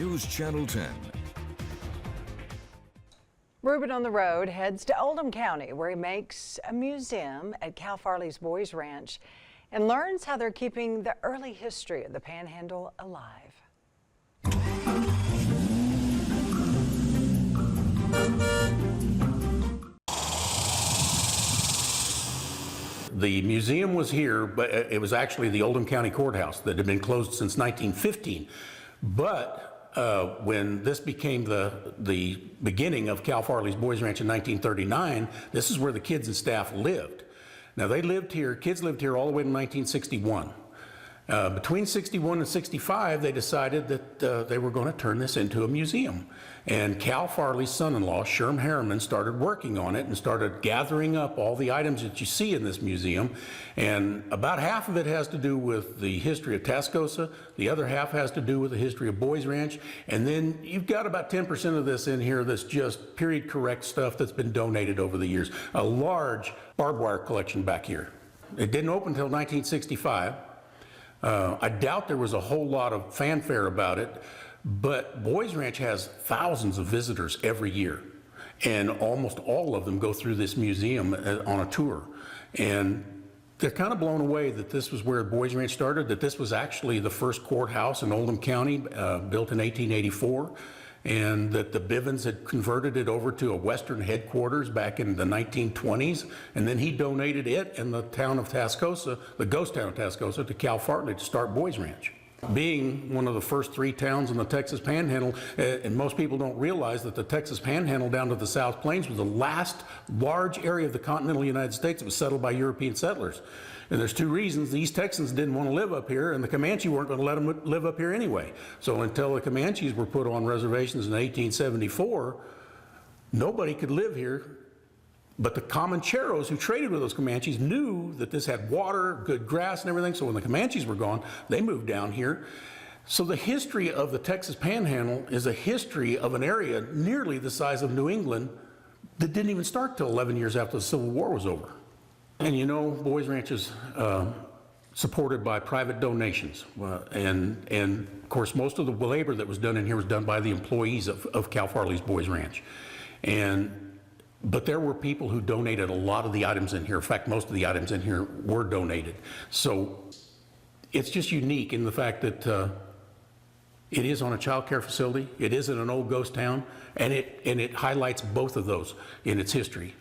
News Channel 10. Ruben on the road heads to Oldham County, where he makes a museum at Cal Farley's Boys Ranch and learns how they're keeping the early history of the Panhandle alive. The museum was here, but it was actually the Oldham County Courthouse that had been closed since 1915. But when this became the beginning of Cal Farley's Boys Ranch in 1939, this is where the kids and staff lived. Now they lived here, kids lived here all the way to 1961. Between 61 and 65, they decided that they were going to turn this into a museum. And Cal Farley's son-in-law, Sherm Harriman, started working on it and started gathering up all the items that you see in this museum. And about half of it has to do with the history of Tascosa. The other half has to do with the history of Boys Ranch. And then you've got about 10% of this in here that's just period correct stuff that's been donated over the years. A large barbed wire collection back here. It didn't open until 1965. I doubt there was a whole lot of fanfare about it, but Boys Ranch has thousands of visitors every year, and almost all of them go through this museum on a tour. And they're kind of blown away that this was where Boys Ranch started, that this was actually the first courthouse in Oldham County, built in 1884. And that the Bivens had converted it over to a Western headquarters back in the 1920s, and then he donated it and the town of Tascosa, the ghost town of Tascosa, to Cal Farley to start Boys Ranch. Being one of the first 3 towns in the Texas Panhandle, and most people don't realize that the Texas Panhandle down to the South Plains was the last large area of the continental United States that was settled by European settlers. And there's 2 reasons. The East Texans didn't want to live up here, and the Comanche weren't going to let them live up here anyway. So until the Comanches were put on reservations in 1874, nobody could live here. But the Comancheros who traded with those Comanches knew that this had water, good grass and everything. So when the Comanches were gone, they moved down here. So the history of the Texas Panhandle is a history of an area nearly the size of New England that didn't even start till 11 years after the Civil War was over. And you know, Boys Ranch is supported by private donations. And of course, most of the labor that was done in here was done by the employees of Cal Farley's Boys Ranch. But there were people who donated a lot of the items in here. In fact, most of the items in here were donated. So it's just unique in the fact that it is on a child care facility. It is in an old ghost town, and it highlights both of those in its history.